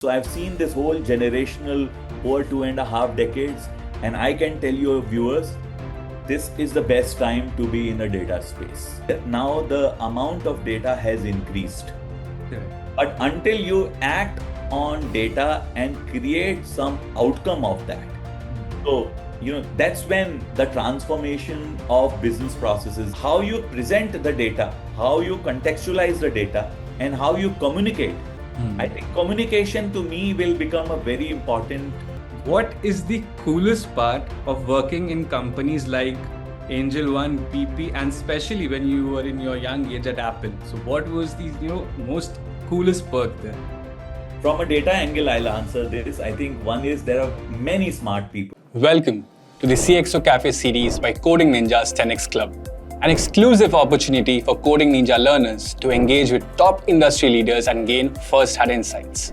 So I've seen this whole generational over 2.5 decades, and I can tell your viewers, this is the best time to be in a data space. Now the amount of data has increased. But until you act on data and create some outcome of that, so that's when the transformation of business processes, how you present the data, how you contextualize the data, and how you communicate. I think communication to me will become a very important. What is the coolest part of working in companies like Angel One, BP, and especially when you were in your young age at Apple? So what was the most coolest perk there? From a data angle, I'll answer this. I think one is there are many smart people. Welcome to the CXO Café series by Coding Ninja's 10x Club, an exclusive opportunity for Coding Ninja learners to engage with top industry leaders and gain first-hand insights.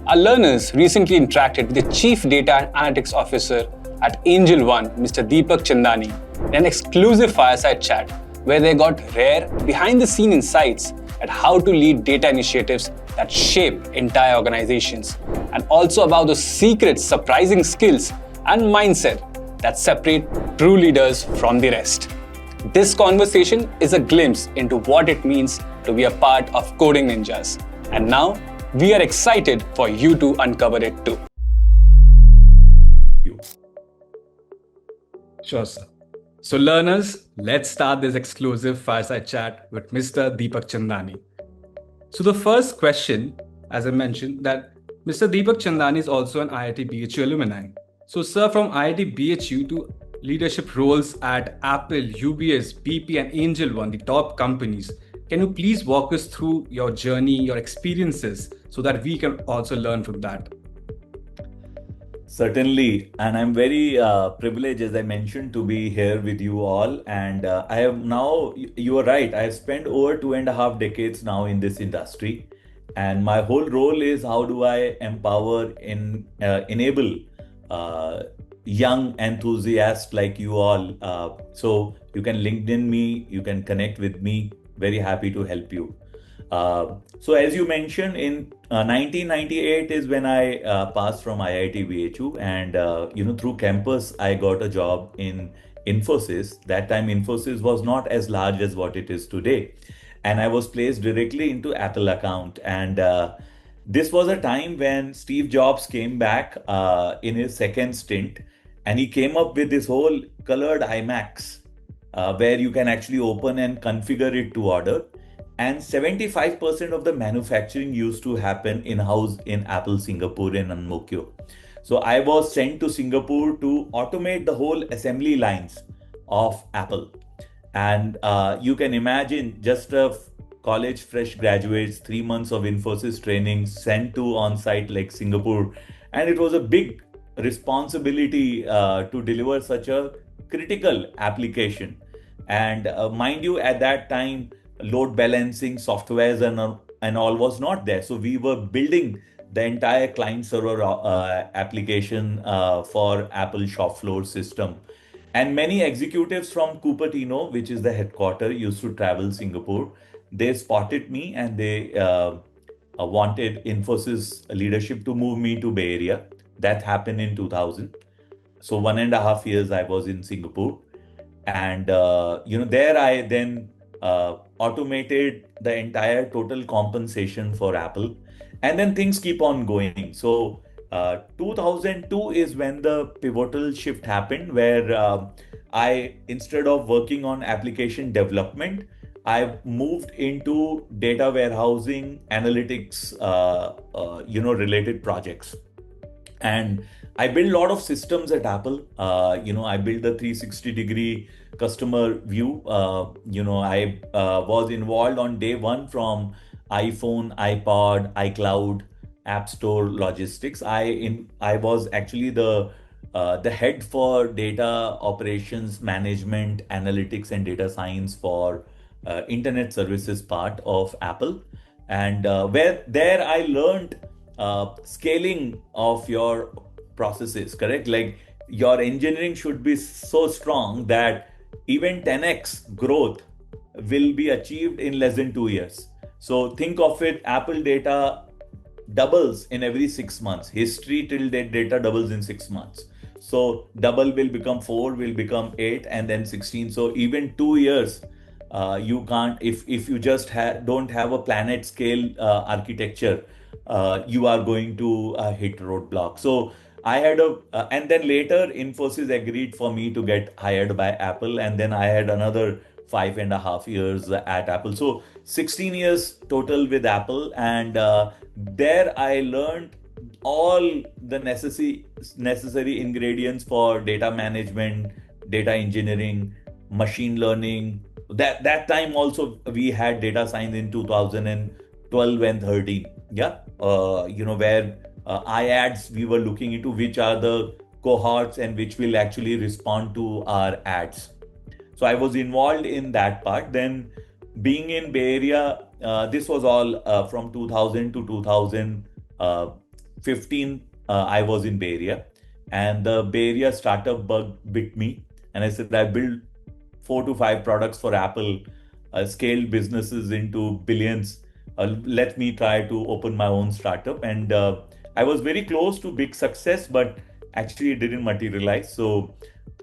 Our learners recently interacted with the Chief Data and Analytics Officer at Angel One, Mr. Deepak Chandani, in an exclusive fireside chat where they got rare behind-the-scene insights at how to lead data initiatives that shape entire organizations, and also about the secret surprising skills and mindset that separate true leaders from the rest. This conversation is a glimpse into what it means to be a part of Coding Ninjas. And now, we are excited for you to uncover it too. Sure, sir. So learners, let's start this exclusive fireside chat with Mr. Deepak Chandani. So the first question, as I mentioned, that Mr. Deepak Chandani is also an IIT BHU alumni. So sir, from IIT BHU to leadership roles at Apple, UBS, BP and Angel One, the top companies, can you please walk us through your journey, your experiences, so that we can also learn from that? Certainly, and I'm very privileged, as I mentioned, to be here with you all. And I have now, you are right, I have spent over 2.5 decades now in this industry. And my whole role is how do I empower, enable young enthusiasts like you all. So you can LinkedIn me, you can connect with me. Very happy to help you. So as you mentioned, in 1998 is when I passed from IIT BHU, and through campus I got a job in Infosys. That time Infosys was not as large as what it is today, and I was placed directly into Apple account. And this was a time when Steve Jobs came back in his second stint, and he came up with this whole colored iMacs where you can actually open and configure it to order. And 75% of the manufacturing used to happen in-house in Apple Singapore in Ang Mo Kio. So I was sent to Singapore to automate the whole assembly lines of Apple. And you can imagine just a college fresh graduates, 3 months of Infosys training sent to on-site like Singapore. And it was a big responsibility to deliver such a critical application. And mind you, at that time, load balancing softwares and all was not there. So we were building the entire client server application for Apple shop floor system. And many executives from Cupertino, which is the headquarter, used to travel Singapore. They spotted me and they wanted Infosys leadership to move me to Bay Area. That happened in 2000. So 1.5 years I was in Singapore. And there I then automated the entire total compensation for Apple, and then things keep on going. So 2002 is when the pivotal shift happened, where I, instead of working on application development, I moved into data warehousing, analytics, related projects. And I built a lot of systems at Apple. I built the 360-degree customer view. I was involved on day one from iPhone, iPod, iCloud, App Store, logistics. I was actually the head for data operations, management, analytics, and data science for internet services part of Apple. And where there I learned scaling of your processes, correct? Like your engineering should be so strong that even 10x growth will be achieved in less than 2 years. So think of it, Apple data doubles in every 6 months. History till date data doubles in 6 months. So double will become 4, will become 8, and then 16. So even 2 years, you can't, if you just don't have a planet scale architecture, you are going to hit roadblock. So I had and then later Infosys agreed for me to get hired by Apple, and then I had another 5.5 years at Apple. So 16 years total with Apple, and there I learned all the necessary ingredients for data management, data engineering, machine learning. That time also we had data science in 2012 and 13. Yeah, where IADs we were looking into which are the cohorts and which will actually respond to our ads. So I was involved in that part. Then being in Bay Area, this was all from 2000 to 2015. I was in Bay Area, and the Bay Area startup bug bit me. And I said, I built 4 to 5 products for Apple, scaled businesses into billions. Let me try to open my own startup. And I was very close to big success, but actually it didn't materialize. So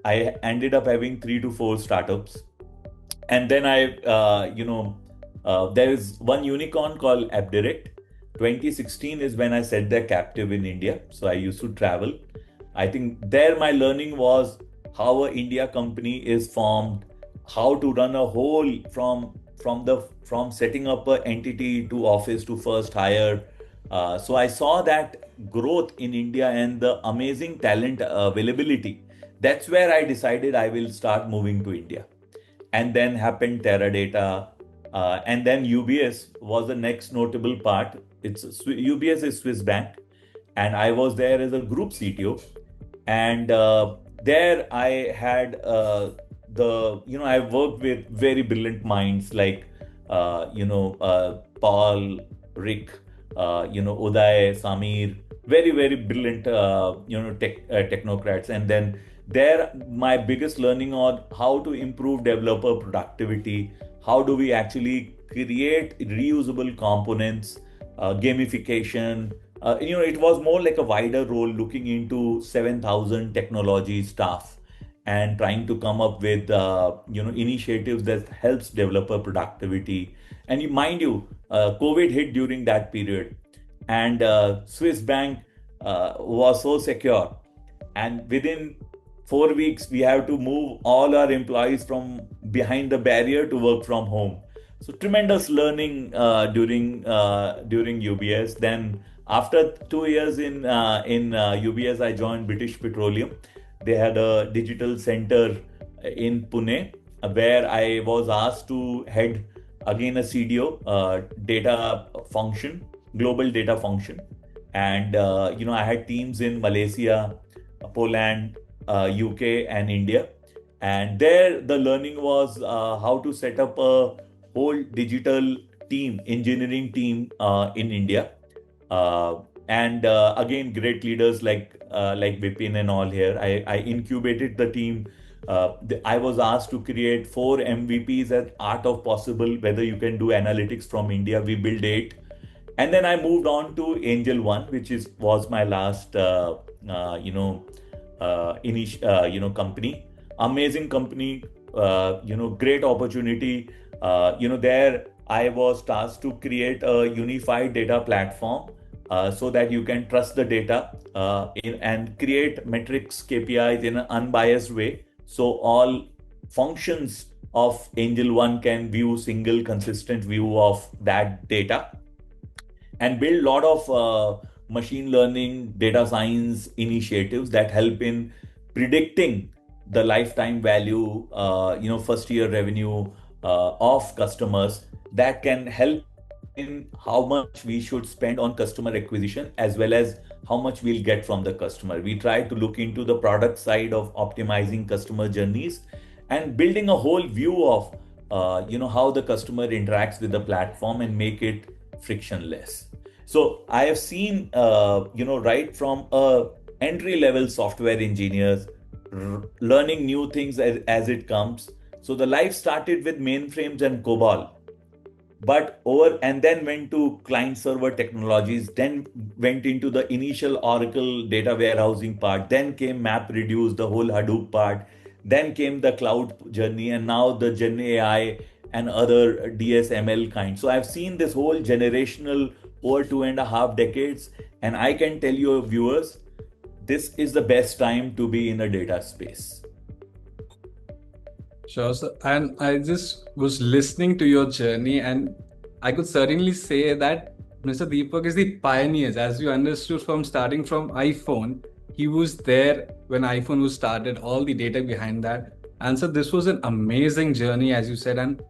I ended up having 3 to 4 startups. And then there is one unicorn called AppDirect. 2016 is when I set their captive in India. So I used to travel. I think there my learning was how a India company is formed, how to run a whole from setting up an entity to office to first hire. So I saw that growth in India and the amazing talent availability. That's where I decided I will start moving to India. And then happened Teradata, and then UBS was the next notable part. UBS is Swiss bank, and I was there as a group CTO, and there I had I worked with very brilliant minds like Paul, Rick, Uday, Samir, very brilliant technocrats. And then there my biggest learning on how to improve developer productivity, how do we actually create reusable components, gamification. It was more like a wider role looking into 7,000 technology staff and trying to come up with initiatives that helps developer productivity. And mind you, COVID hit during that period, and Swiss bank was so secure, and within 4 weeks we have to move all our employees from behind the barrier to work from home. So tremendous learning during UBS. Then after 2 years in UBS, I joined British Petroleum. They had a digital center in Pune, where I was asked to head again a CDO, data function, global data function. And I had teams in Malaysia, Poland, UK, and India. And there the learning was how to set up a whole digital team, engineering team in India. And again, great leaders like Bipin and all here. I incubated the team. I was asked to create 4 MVPs at Art of Possible, whether you can do analytics from India. We built 8. And then I moved on to Angel One, which was my last company. Amazing company, great opportunity. There I was tasked to create a unified data platform so that you can trust the data and create metrics, KPIs in an unbiased way. So all functions of Angel One can view single consistent view of that data, and build a lot of machine learning, data science initiatives that help in predicting the lifetime value, first year revenue of customers, that can help in how much we should spend on customer acquisition as well as how much we'll get from the customer. We try to look into the product side of optimizing customer journeys and building a whole view of how the customer interacts with the platform and make it frictionless. So I have seen right from entry level software engineers learning new things as it comes. So the life started with mainframes and COBOL. and then went to client server technologies, then went into the initial Oracle data warehousing part, then came MapReduce, the whole Hadoop part, then came the cloud journey, and now the Gen AI and other DSML kind. So I've seen this whole generational over 2.5 decades, and I can tell your viewers, this is the best time to be in a data space. Sure, sir. And I just was listening to your journey, and I could certainly say that Mr. Deepak is the pioneers. As you understood from starting from iPhone, he was there when iPhone was started, all the data behind that. And so this was an amazing journey, as you said, and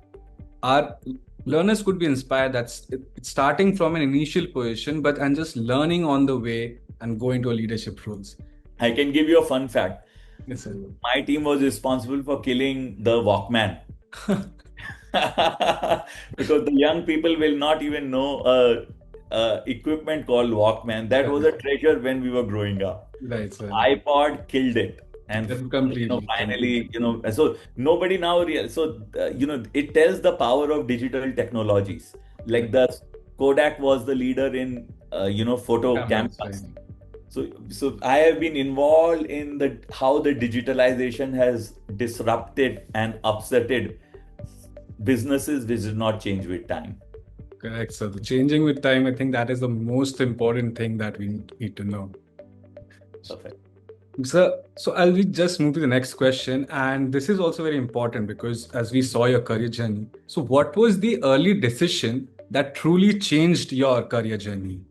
our learners could be inspired. It's starting from an initial position, but and just learning on the way and going to a leadership roles. I can give you a fun fact. Yes, sir. My team was responsible for killing the Walkman. Because the young people will not even know equipment called Walkman. That was a treasure when we were growing up. Right, sir. iPod killed it. And Completely. finally, so nobody now it tells the power of digital technologies. Like the Kodak was the leader in photo cameras. So I have been involved in how the digitalization has disrupted and upsetted businesses which did not change with time. Correct. So the changing with time, I think that is the most important thing that we need to know. Perfect. So I'll just move to the next question. And this is also very important because as we saw your career journey. So what was the early decision that truly changed your career journey?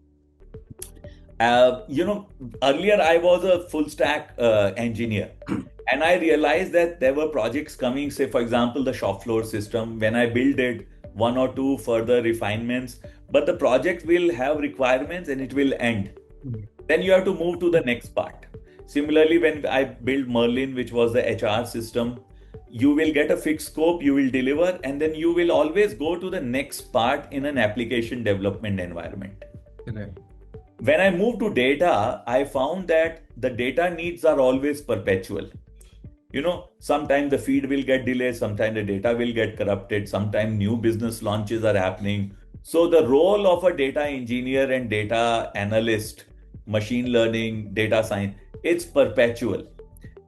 Earlier I was a full stack engineer, and I realized that there were projects coming, say, for example, the shop floor system. When I build it, one or two further refinements, but the project will have requirements and it will end. Then you have to move to the next part. Similarly, when I built Merlin, which was the HR system, you will get a fixed scope, you will deliver, and then you will always go to the next part in an application development environment. Right. When I moved to data, I found that the data needs are always perpetual. Sometimes the feed will get delayed, sometimes the data will get corrupted, sometimes new business launches are happening. So the role of a data engineer and data analyst, machine learning, data science, it's perpetual.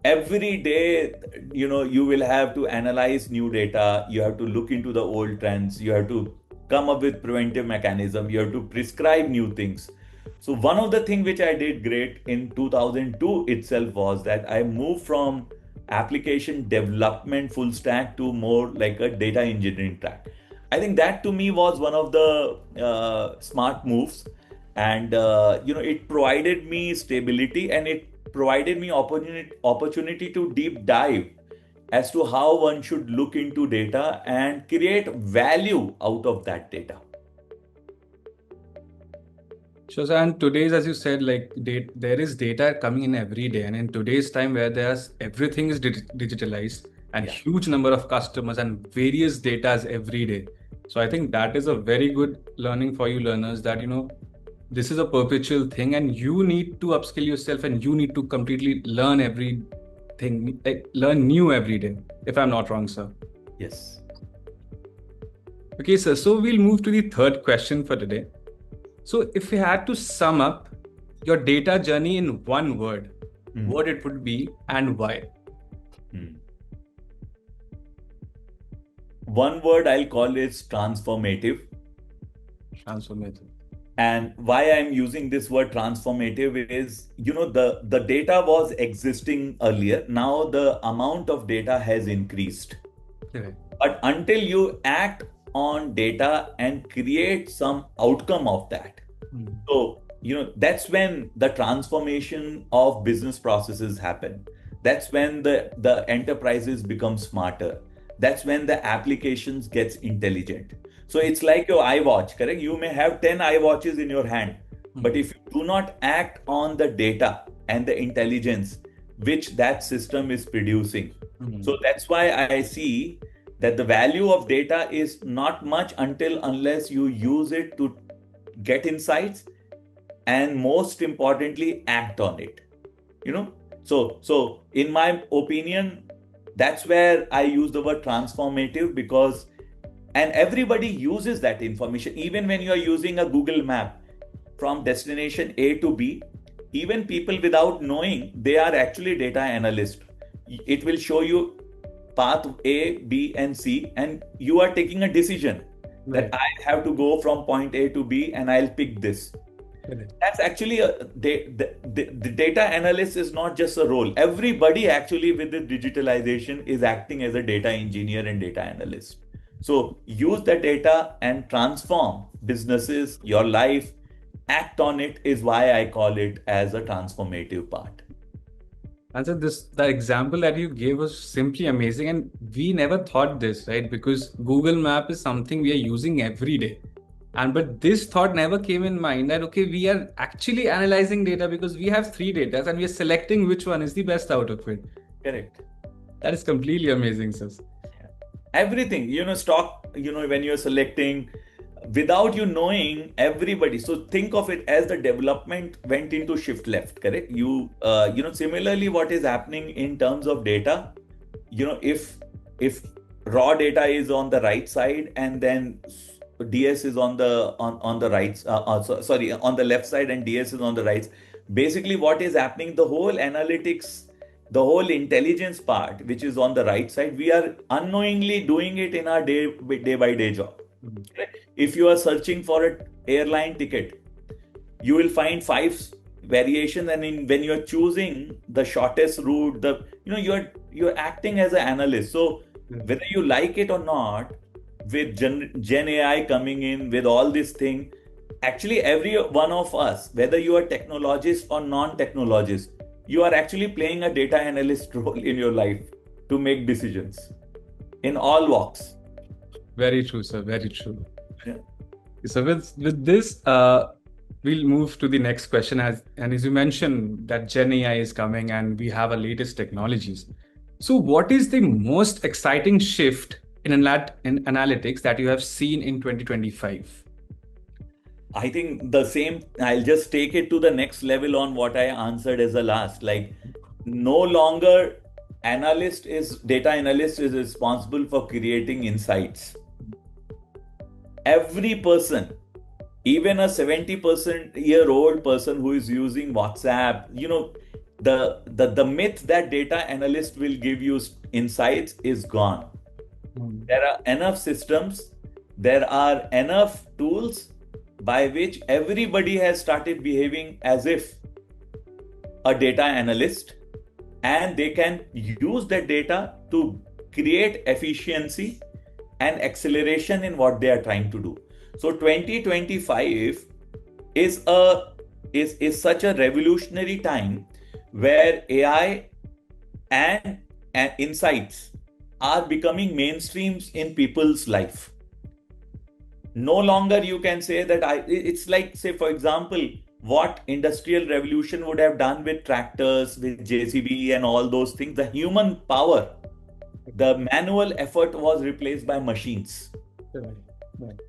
Every day, you will have to analyze new data, you have to look into the old trends, you have to come up with preventive mechanism, you have to prescribe new things. So one of the things which I did great in 2002 itself was that I moved from application development full stack to more like a data engineering track. I think that to me was one of the smart moves, and it provided me stability, and it provided me opportunity to deep dive as to how one should look into data and create value out of that data. Sure, sir. And today's, as you said, there is data coming in every day, and in today's time where everything is digitalized and huge number of customers and various data every day. So I think that is a very good learning for you learners that this is a perpetual thing, and you need to upskill yourself, and you need to completely learn everything, learn new every day. If I'm not wrong, sir. Yes. Okay, sir. So we'll move to the third question for today. So if you had to sum up your data journey in one word, what it would be and why? One word I'll call is transformative. Transformative. And why I'm using this word transformative is, the data was existing earlier. Now the amount of data has increased. Okay. But until you act on data and create some outcome of that. So, that's when the transformation of business processes happen. That's when the enterprises become smarter. That's when the applications gets intelligent. So it's like your iWatch, correct? You may have 10 iWatches in your hand, but if you do not act on the data and the intelligence which that system is producing. So that's why I see that the value of data is not much unless you use it to get insights and, most importantly, act on it. So in my opinion, that's where I use the word transformative, because And everybody uses that information. Even when you are using a Google map from destination A to B, even people without knowing, they are actually data analysts. It will show you path A, B, and C, and you are taking a decision that I have to go from point A to B and I'll pick this. That's actually the data analyst is not just a role. Everybody actually with the digitalization is acting as a data engineer and data analyst. So use the data and transform businesses, your life, act on it is why I call it as a transformative part. And so the example that you gave was simply amazing, and we never thought this, right? Because Google Map is something we are using every day. But this thought never came in mind that, okay, we are actually analyzing data because we have 3 data and we are selecting which one is the best out of it. Correct. That is completely amazing, sir. Everything, stock, when you're selecting, without you knowing, everybody. So think of it as the development went into shift left, correct? Similarly, what is happening in terms of data, if raw data is on the right side and then DS is on the right, on the left side and DS is on the right. Basically, what is happening, the whole analytics, the whole intelligence part, which is on the right side, we are unknowingly doing it in our day by day job. If you are searching for an airline ticket, you will find 5 variations, and when you are choosing the shortest route, you're acting as an analyst. So whether you like it or not, with Gen AI coming in, with all this thing, actually every one of us, whether you are technologist or non-technologist, you are actually playing a data analyst role in your life to make decisions in all walks. Very true, sir. Very true. Yeah. So with this, we'll move to the next question. As you mentioned that Gen AI is coming and we have our latest technologies. So what is the most exciting shift in analytics that you have seen in 2025? I think the same. I'll just take it to the next level on what I answered as the last. Like, no longer data analyst is responsible for creating insights. Every person, even a 70-year-old person who is using WhatsApp, the myth that data analyst will give you insights is gone. There are enough systems, there are enough tools by which everybody has started behaving as if a data analyst, and they can use that data to create efficiency and acceleration in what they are trying to do. So 2025 is such a revolutionary time where AI and insights are becoming mainstreams in people's life. No longer you can say that it's like, say, for example, what industrial revolution would have done with tractors, with JCB and all those things. The human power, the manual effort was replaced by machines. Right.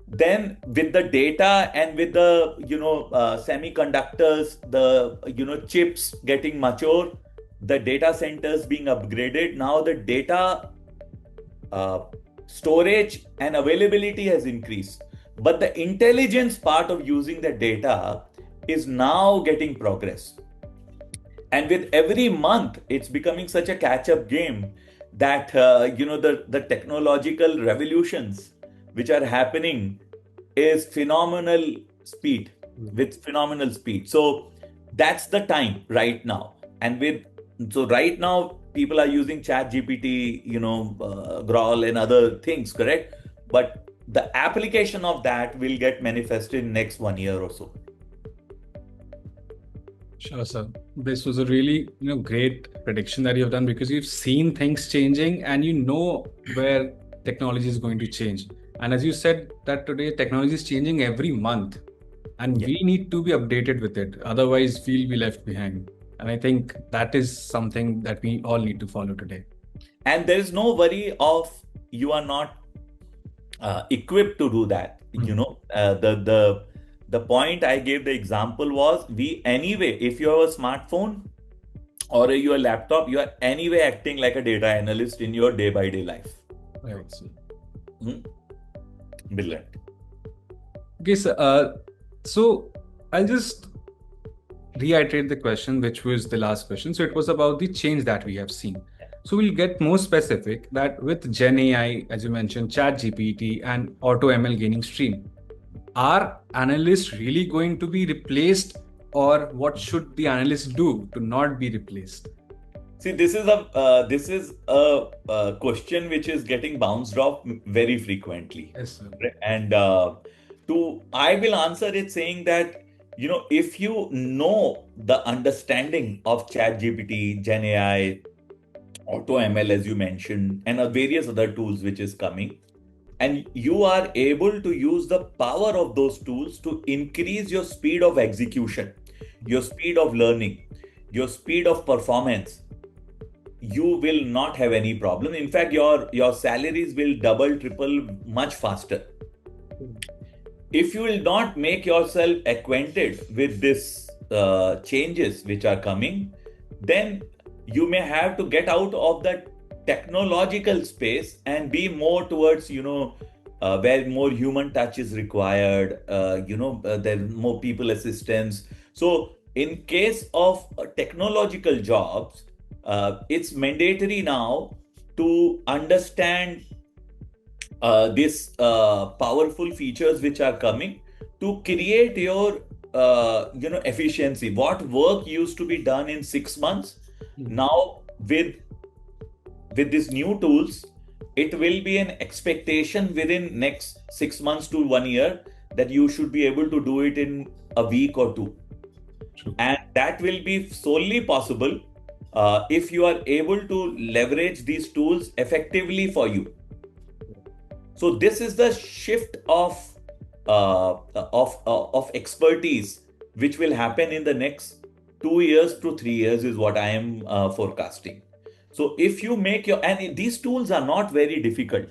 Then with the data and with the semiconductors, the chips getting mature, the data centers being upgraded, now the data storage and availability has increased, but the intelligence part of using the data is now getting progress. And with every month, it's becoming such a catch-up game that the technological revolutions which are happening is phenomenal speed. So that's the time right now. And so right now people are using ChatGPT, Growl and other things, correct? But the application of that will get manifested in next 1 year or so. Sure, sir. This was a really great prediction that you have done, because you've seen things changing and you know where technology is going to change. And as you said that today technology is changing every month, and we need to be updated with it. Otherwise, we'll be left behind. And I think that is something that we all need to follow today. And there is no worry of you are not equipped to do that. The point I gave the example was, if you have a smartphone or your laptop, you are anyway acting like a data analyst in your day-by-day life. Right. Brilliant. Okay, so I'll just reiterate the question, which was the last question. So it was about the change that we have seen. So we'll get more specific that with Gen AI, as you mentioned, ChatGPT and Auto ML gaining stream, are analysts really going to be replaced, or what should the analysts do to not be replaced? See, this is a question which is getting bounced off very frequently. Yes, sir. And I will answer it saying that, if you know the understanding of ChatGPT, Gen AI, Auto ML, as you mentioned, and various other tools which is coming, and you are able to use the power of those tools to increase your speed of execution, your speed of learning, your speed of performance, you will not have any problem. In fact, your salaries will double, triple much faster. If you will not make yourself acquainted with this changes which are coming, then you may have to get out of that technological space and be more towards, where more human touch is required. There more people assistance. So in case of technological jobs, it's mandatory now to understand these powerful features which are coming to create your efficiency. What work used to be done in 6 months, now with these new tools, it will be an expectation within next 6 months to 1 year that you should be able to do it in a week or two. True. And that will be solely possible if you are able to leverage these tools effectively for you. So this is the shift of expertise which will happen in the next 2 years to 3 years is what I am forecasting. So if you make and these tools are not very difficult.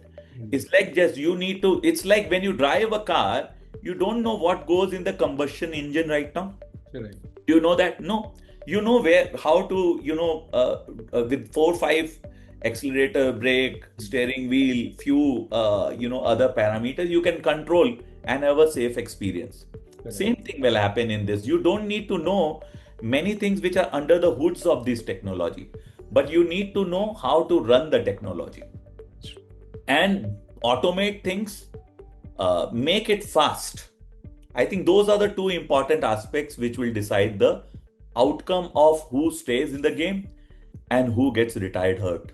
It's like just it's like when you drive a car, you don't know what goes in the combustion engine right now. Correct. Do you know that? No. You know how to, with 4-5 accelerator, brake, steering wheel, few, other parameters, you can control and have a safe experience. Correct. Same thing will happen in this. You don't need to know many things which are under the hoods of this technology, but you need to know how to run the technology and automate things, make it fast. I think those are the two important aspects which will decide the outcome of who stays in the game and who gets retired hurt.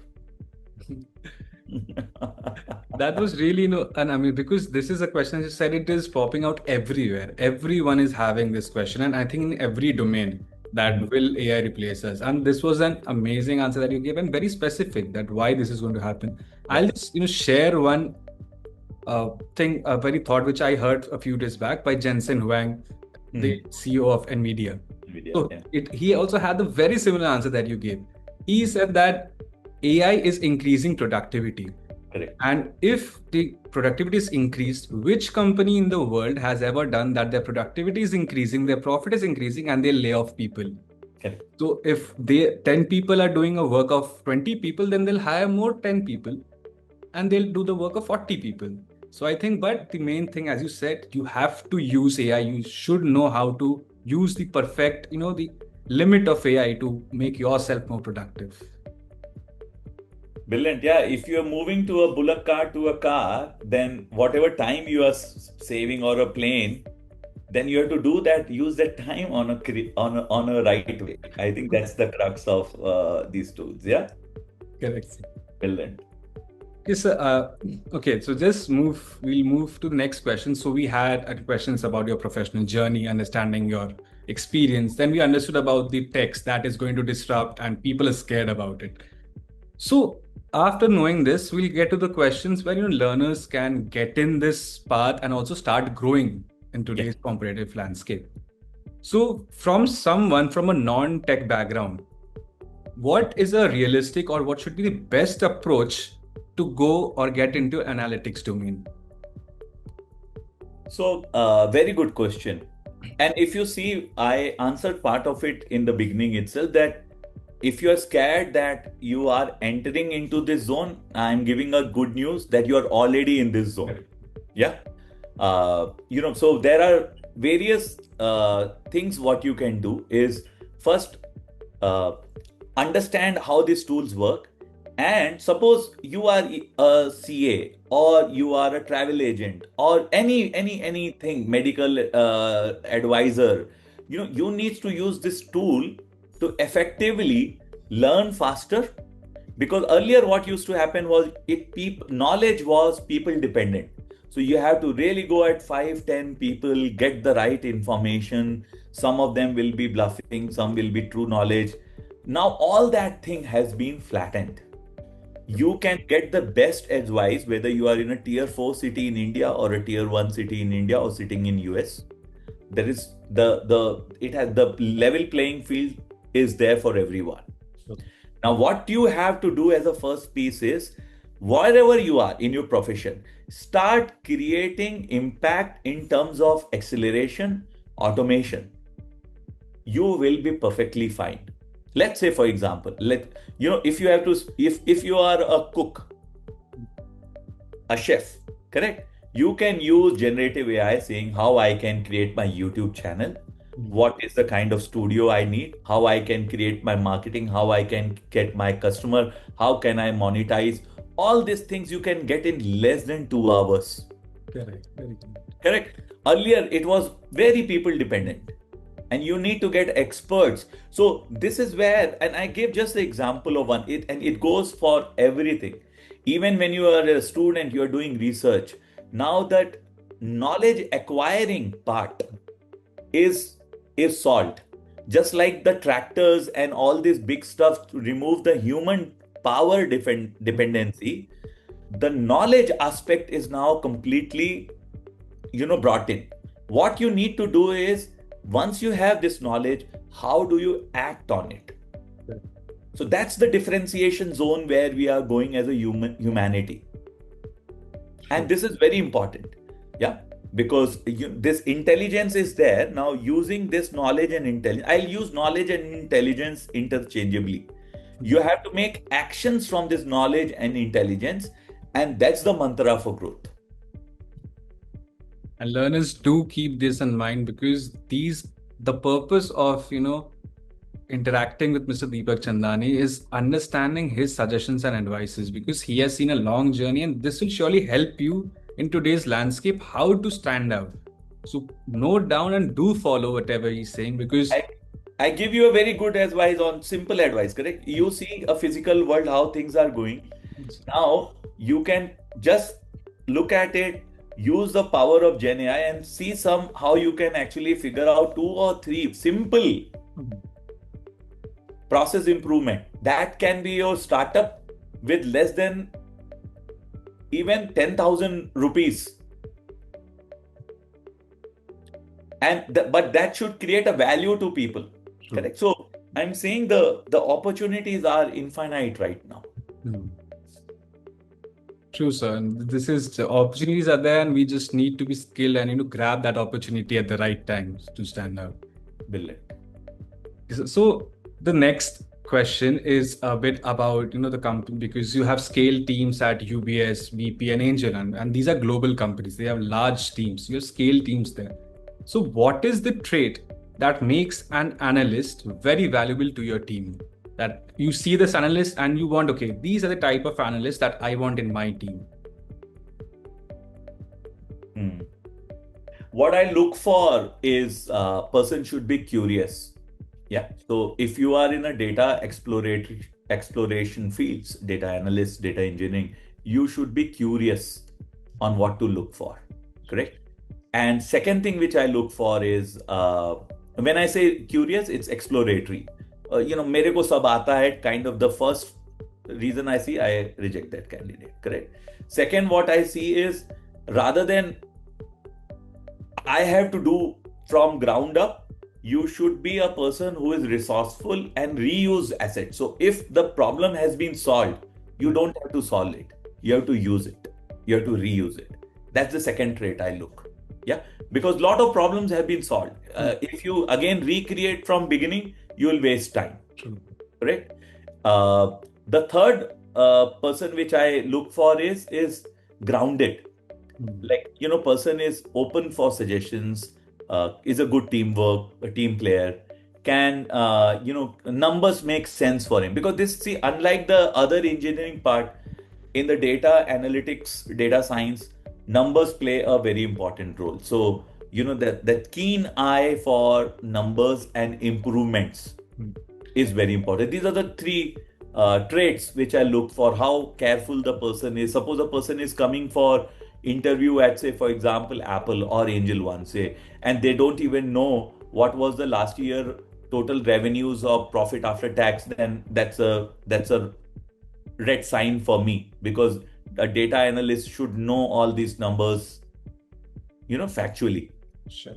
That was really, and I mean, because this is a question, as you said, it is popping out everywhere. Everyone is having this question, and I think in every domain that will AI replace us? And this was an amazing answer that you gave, and very specific that why this is going to happen. I'll just share one thing, a very thought which I heard a few days back by Jensen Huang, the CEO of NVIDIA. So he also had the very similar answer that you gave. He said that AI is increasing productivity. Correct. And if the productivity is increased, which company in the world has ever done that? Their productivity is increasing, their profit is increasing, and they lay off people. Correct. So if 10 people are doing a work of 20 people, then they'll hire more 10 people and they'll do the work of 40 people. So I think, but the main thing, as you said, you have to use AI. You should know how to use the perfect, the limit of AI to make yourself more productive. Brilliant. Yeah. If you're moving to a bullock cart to a car, then whatever time you are saving or a plane, then you have to do that, use that time on a right way. I think that's the crux of these tools. Yeah. Correct. Brilliant. Yes, okay, so we'll move to the next question. So we had questions about your professional journey, understanding your experience. Then we understood about the text that is going to disrupt and people are scared about it. So after knowing this, we'll get to the questions where learners can get in this path and also start growing in today's competitive landscape. So from a non-tech background, what is a realistic or what should be the best approach to go or get into analytics domain? So, very good question. And if you see, I answered part of it in the beginning itself, that if you're scared that you are entering into this zone, I'm giving a good news that you are already in this zone. Yeah. So there are various things. What you can do is first uh, understand how these tools work. And suppose you are a CA, or you are a travel agent, or anything, medical advisor. You need to use this tool to effectively learn faster, because earlier what used to happen was knowledge was people dependent. So you have to really go at 5, 10 people, get the right information. Some of them will be bluffing, some will be true knowledge. Now all that thing has been flattened. You can get the best advice whether you are in a tier 4 city in India, or a tier 1 city in India, or sitting in US. There is the level playing field is there for everyone. Now, what you have to do as a first piece is, wherever you are in your profession, start creating impact in terms of acceleration, automation. You will be perfectly fine. Let's say, for example, if you have to, if you are a cook, a chef, correct? You can use generative AI, saying how I can create my YouTube channel, what is the kind of studio I need, how I can create my marketing, how I can get my customer, how can I monetize. All these things you can get in less than 2 hours. Correct. Very good. Correct. Earlier, it was very people dependent, and you need to get experts. So this is where, and I gave just the example of one, and it goes for everything. Even when you are a student, you are doing research. Now that knowledge acquiring part is solved. Just like the tractors and all this big stuff to remove the human power dependency, the knowledge aspect is now completely brought in. What you need to do is, once you have this knowledge, how do you act on it? So that's the differentiation zone where we are going as a humanity. And this is very important. Yeah. Because this intelligence is there. Now, using this knowledge and intelligence, I'll use knowledge and intelligence interchangeably. You have to make actions from this knowledge and intelligence, and that's the mantra for growth. And learners do keep this in mind, because the purpose of interacting with Mr. Deepak Chandani is understanding his suggestions and advices, because he has seen a long journey, and this will surely help you in today's landscape how to stand out. So note down and do follow whatever he's saying, because I give you a very good advice on simple advice, correct? You see a physical world, how things are going. Now you can just look at it, use the power of GenAI, and see how you can actually figure out 2 or 3 simple process improvement. That can be your startup with less than even 10,000 rupees. But that should create a value to people. True. Correct. So I'm saying the opportunities are infinite right now. True, sir. And the opportunities are there, and we just need to be skilled and grab that opportunity at the right time to stand out. Brilliant. So the next question is a bit about the company, because you have scale teams at UBS, BP and AngelOne, and these are global companies. They have large teams. You have scale teams there. So what is the trait that makes an analyst very valuable to your team? That you see this analyst and you want, okay, these are the type of analysts that I want in my team. What I look for is a person should be curious. Yeah. So if you are in a data exploration fields, data analyst, data engineering, you should be curious on what to look for. Correct. And second thing which I look for is, when I say curious, it's exploratory. Mere ko sab aata hai, kind of the first reason I see, I reject that candidate. Correct. Second, what I see is, rather than I have to do from ground up, you should be a person who is resourceful and reuse assets. So if the problem has been solved, you don't have to solve it. You have to use it. You have to reuse it. That's the second trait I look. Yeah, because a lot of problems have been solved. If you again recreate from beginning, you will waste time. True. Correct. The third person which I look for is grounded. Like, person is open for suggestions, is a good a team player, can, numbers make sense for him. Because see, unlike the other engineering part, in the data analytics, data science, numbers play a very important role. So, that keen eye for numbers and improvements is very important. These are the three traits which I look for, how careful the person is. Suppose a person is coming for interview at, say, for example, Apple or Angel One, say, and they don't even know what was the last year total revenues or profit after tax, then that's a red sign for me, because a data analyst should know all these numbers, factually. Sure.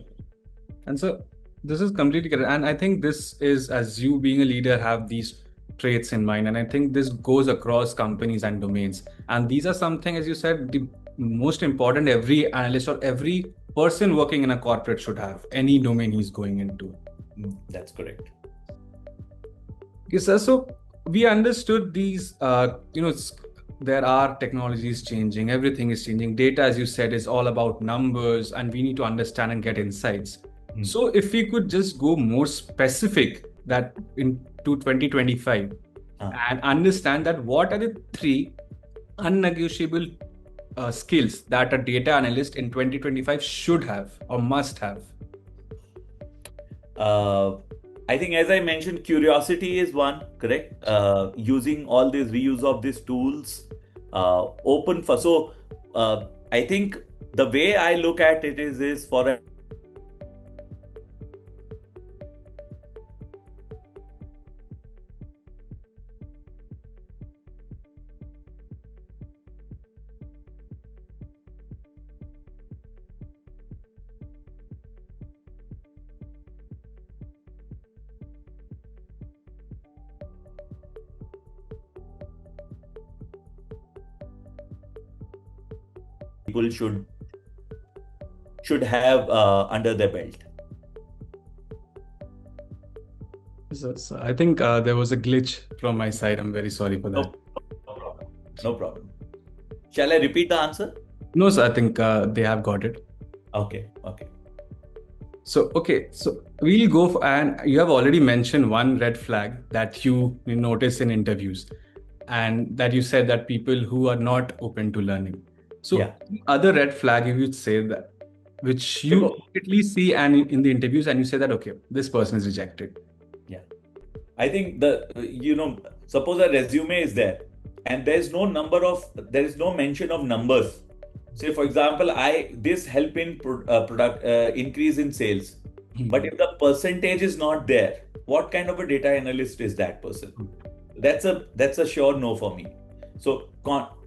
And so this is completely correct. And I think this is, as you being a leader have these traits in mind. And I think this goes across companies and domains. And these are something, as you said, the most important every analyst or every person working in a corporate should have, any domain he's going into. That's correct. Yes, sir. So we understood these, there are technologies changing, everything is changing. Data, as you said, is all about numbers, and we need to understand and get insights. So if we could just go more specific that into 2025 and understand that what are the three unnegotiable skills that a data analyst in 2025 should have or must have. I think, as I mentioned, curiosity is one, correct? Using all these reuse of these tools, open for. So, I think the way I look at it is for a people should have under their belt. So I think there was a glitch from my side. I'm very sorry for that. No problem. No problem. Shall I repeat the answer? No, sir. I think they have got it. Okay. So we'll go for, and you have already mentioned one red flag that you notice in interviews, and that you said that people who are not open to learning. So Yeah. other red flag, if you'd say that, which you at least see and in the interviews, and you say that, okay, this person is rejected. Yeah. I think suppose a resume is there and there is no mention of numbers. Say, for example, this help in product increase in sales. But if the percentage is not there, what kind of a data analyst is that person? That's a sure no for me. So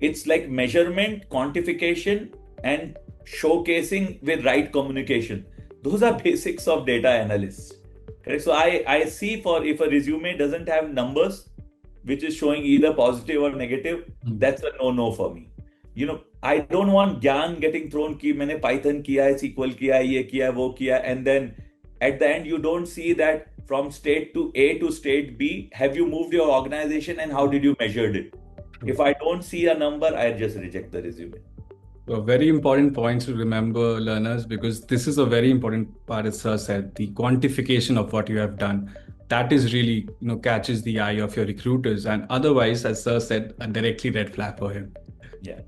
it's like measurement, quantification, and showcasing with right communication. Those are basics of data analysts. Correct. So I see, for if a resume doesn't have numbers, which is showing either positive or negative, that's a no for me. I don't want gyan getting thrown ki maine Python kiya hai, SQL kiya hai, ye kiya hai, wo kiya, and then at the end you don't see that from state to A to state B, have you moved your organization and how did you measure it? If I don't see a number, I just reject the resume. So very important points to remember, learners, because this is a very important part, as Sir said, the quantification of what you have done. That is really, catches the eye of your recruiters, and otherwise, as Sir said, a directly red flag for him. Yeah.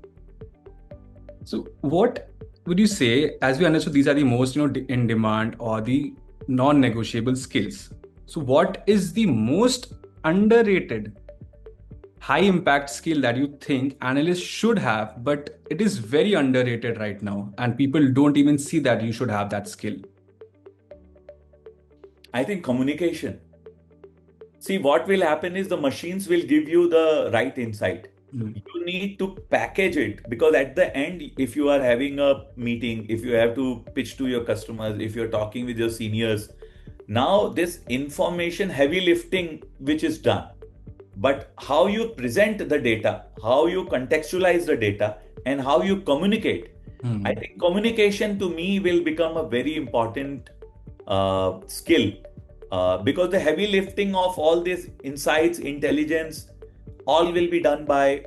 So what would you say, as we understood, these are the most, in demand or the non-negotiable skills. So what is the most underrated high impact skill that you think analysts should have, but it is very underrated right now and people don't even see that you should have that skill? I think communication. See, what will happen is the machines will give you the right insight. You need to package it, because at the end, if you are having a meeting, if you have to pitch to your customers, if you're talking with your seniors, now this information heavy lifting which is done. But how you present the data, how you contextualize the data, and how you communicate. I think communication to me will become a very important skill, because the heavy lifting of all these insights, intelligence, all will be done by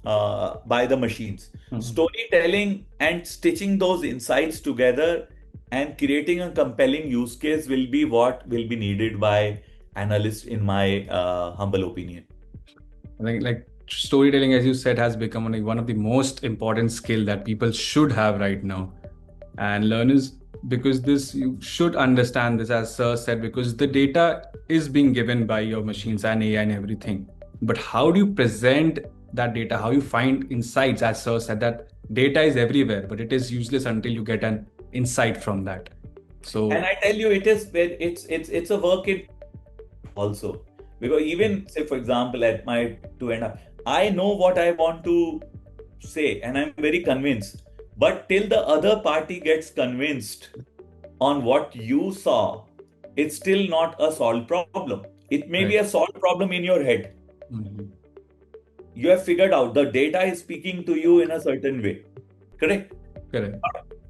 the machines. Storytelling and stitching those insights together and creating a compelling use case will be what will be needed by analysts, in my humble opinion. I think like storytelling, as you said, has become one of the most important skill that people should have right now. And learners, because this, you should understand this, as Sir said, because the data is being given by your machines and AI and everything. But how do you present that data? How you find insights? As Sir said, that data is everywhere, but it is useless until you get an insight from that. So, And I tell you, it's a work in also, because even say for example at my 2.5, I know what I want to say and I'm very convinced, but till the other party gets convinced on what you saw, it's still not a solved problem. It may be a solved problem in your head. You have figured out the data is speaking to you in a certain way, correct? Correct.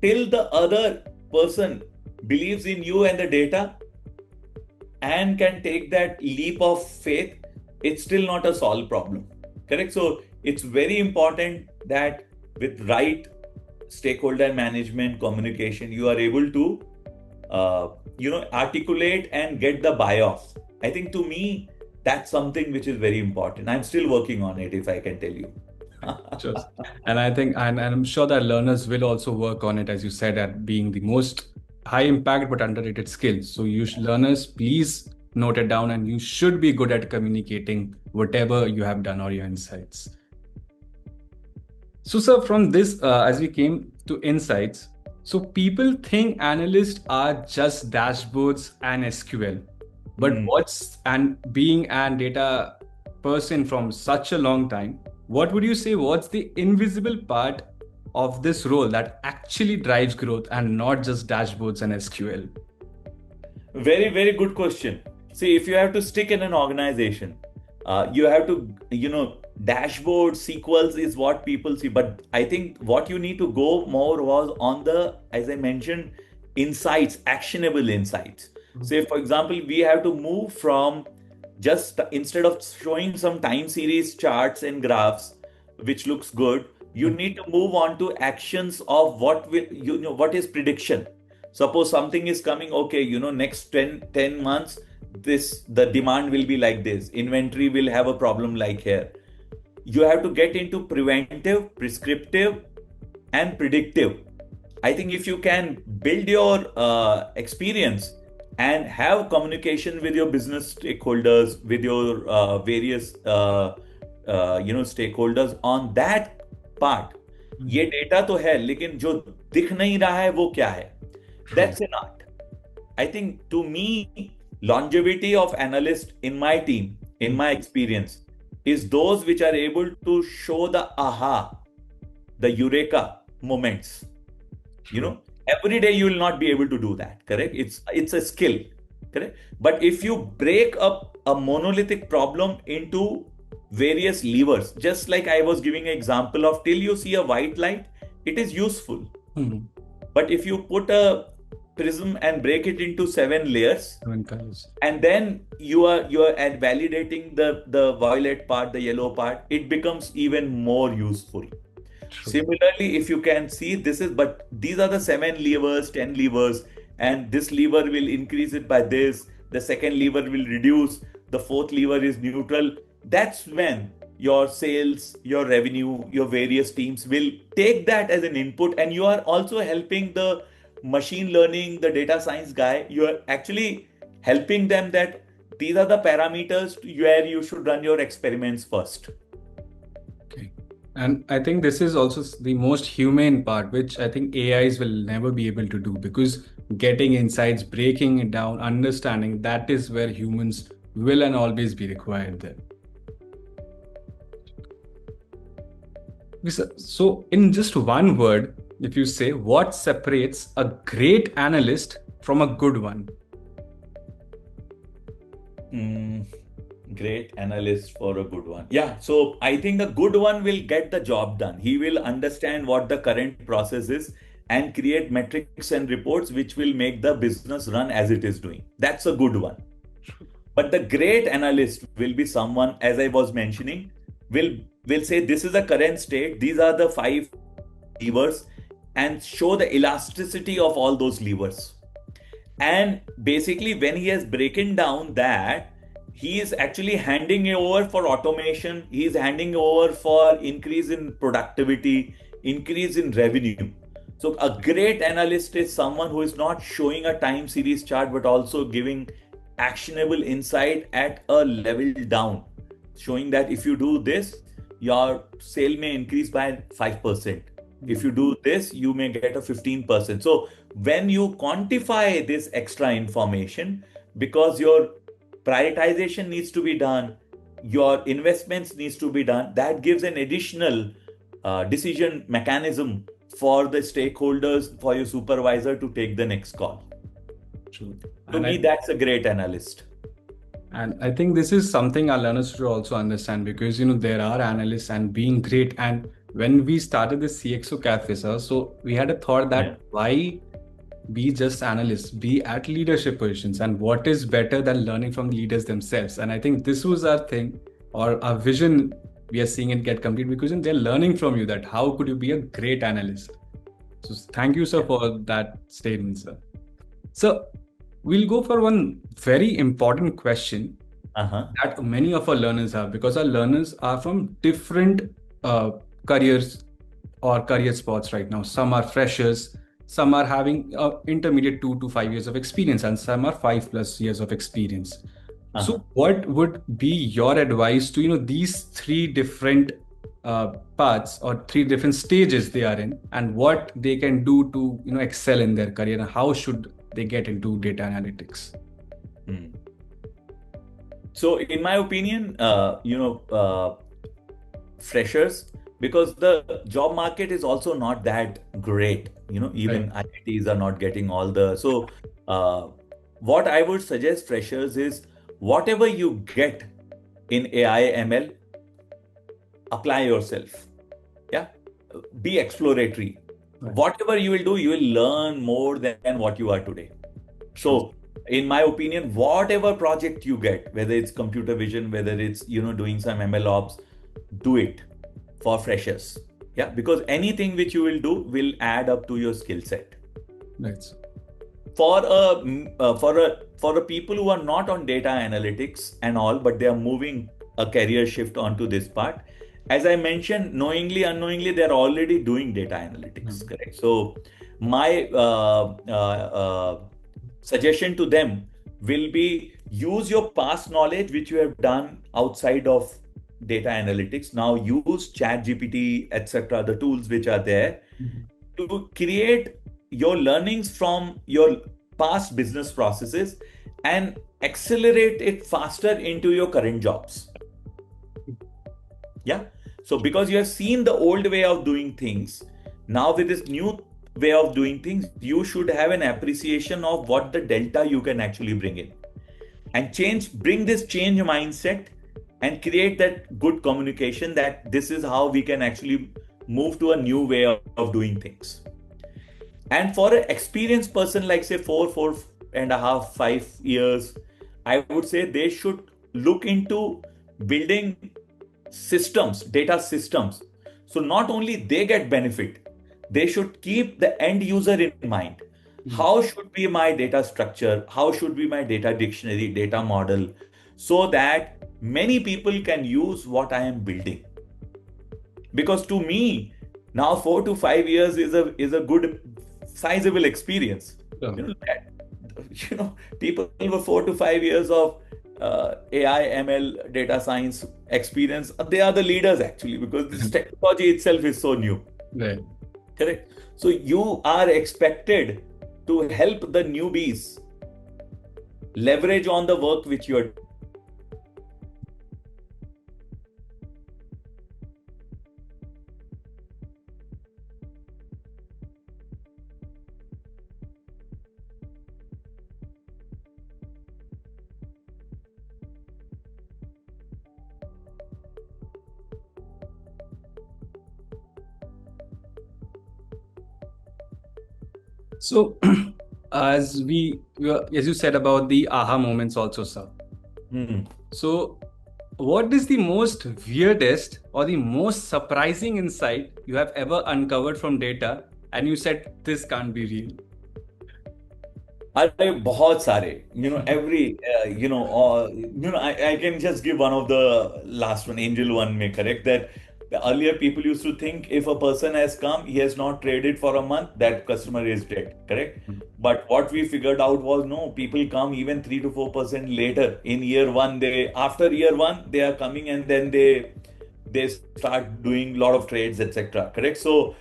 Till the other person believes in you and the data and can take that leap of faith, it's still not a solved problem, correct? So it's very important that with right stakeholder management communication, you are able to articulate and get the buy-off. I think to me, that's something which is very important. I'm still working on it, if I can tell you. Just, and I think, and I'm sure that learners will also work on it, as you said, at being the most high impact but underrated skills. So learners, please note it down, and you should be good at communicating whatever you have done or your insights. So, sir, from this, as we came to insights, so people think analysts are just dashboards and SQL, but being an data person from such a long time, what would you say, what's the invisible part of this role that actually drives growth and not just dashboards and SQL? Very, very good question. See, if you have to stick in an organization, you have to, dashboard SQLs is what people see. But I think what you need to go more was on the, as I mentioned, insights, actionable insights. Say, for example, we have to move from just instead of showing some time series charts and graphs, which looks good, you need to move on to actions of what will, what is prediction. Suppose something is coming, okay, next 10 months, the demand will be like this, inventory will have a problem like here. You have to get into preventive, prescriptive, and predictive. I think if you can build your experience and have communication with your business stakeholders, with your various stakeholders on that part, ये data तो है, लेकिन जो दिख नहीं रहा है वो क्या है? That's an art. I think to me, longevity of analysts in my team, in my experience, is those which are able to show the aha, the eureka moments. Every day you will not be able to do that, correct? It's a skill, correct? But if you break up a monolithic problem into various levers, just like I was giving an example of, till you see a white light, it is useful. But if you put a prism and break it into 7 layers, and then you are at validating the violet part, the yellow part, it becomes even more useful. Similarly, if you can see but these are the 7 levers, 10 levers, and this lever will increase it by this, the second lever will reduce, the fourth lever is neutral. That's when your sales, your revenue, your various teams will take that as an input, and you are also helping the machine learning, the data science guy. You are actually helping them that these are the parameters where you should run your experiments first. And I think this is also the most humane part, which I think AIs will never be able to do, because getting insights, breaking it down, understanding, that is where humans will and always be required there. So in just one word, if you say, what separates a great analyst from a good one? Great analyst for a good one. Yeah, so I think a good one will get the job done. He will understand what the current process is and create metrics and reports which will make the business run as it is doing. That's a good one. But the great analyst will be someone, as I was mentioning, will say this is the current state. These are the 5 levers and show the elasticity of all those levers. And basically, when he has broken down that, he is actually handing over for automation, he is handing over for increase in productivity, increase in revenue. So, a great analyst is someone who is not showing a time series chart but also giving actionable insight at a level down, showing that if you do this, your sale may increase by 5%. If you do this, you may get a 15%. So when you quantify this extra information, because your prioritization needs to be done, your investments needs to be done, that gives an additional decision mechanism for the stakeholders, for your supervisor to take the next call. True. To me, that's a great analyst. And I think this is something our learners should also understand, because there are analysts and being great. And when we started the CXO Cafe, sir, so we had a thought that why be just analysts, be at leadership positions, and what is better than learning from leaders themselves? And I think this was our thing, or our vision. We are seeing it get complete because they're learning from you that how could you be a great analyst. So thank you, sir, for that statement, sir. So we'll go for one very important question that many of our learners have, because our learners are from different careers or career spots right now. Some are freshers, some are having intermediate 2 to 5 years of experience, and some are 5+ years of experience. So what would be your advice to these three different paths or three different stages they are in, and what they can do to excel in their career, and how should they get into data analytics? So in my opinion, freshers, because the job market is also not that great, even Right. IITs are not getting all the, so what I would suggest freshers is, whatever you get in AI ML, apply yourself. Yeah, be exploratory. Right. Whatever you will do, you will learn more than what you are today. So in my opinion, whatever project you get, whether it's computer vision, whether it's doing some ML ops, do it for freshers. Yeah, because anything which you will do will add up to your skill set. Right. For a people who are not on data analytics and all, but they are moving a career shift onto this part, as I mentioned, knowingly, unknowingly, they're already doing data analytics, correct? So my suggestion to them will be, use your past knowledge which you have done outside of data analytics. Now use ChatGPT, etc., the tools which are there, to create your learnings from your past business processes and accelerate it faster into your current jobs. Yeah. So because you have seen the old way of doing things, now with this new way of doing things, you should have an appreciation of what the delta you can actually bring in, and bring this change mindset and create that good communication that this is how we can actually move to a new way of doing things. And for an experienced person, like say 4.5, 5 years, I would say they should look into building systems, data systems. So not only they get benefit, they should keep the end user in mind. How should be my data structure? How should be my data dictionary, data model, so that many people can use what I am building? Because to me, now 4 to 5 years is a good sizable experience. People with 4 to 5 years of AI, ML, data science experience, they are the leaders actually, because this technology itself is so new. Right. Correct. So you are expected to help the newbies leverage on the work which you are. So, as you said about the aha moments also, sir. So, What is the most weirdest or the most surprising insight you have ever uncovered from data and you said this can't be real? अरे बहुत सारे every I can just give one of the last one, Angel One में, correct, that earlier people used to think if a person has come, he has not traded for a month, that customer is dead, correct. But what we figured out was, no, people come even 3 to 4% later in year one. After year one they are coming, and then they start doing a lot of trades, etc., correct. So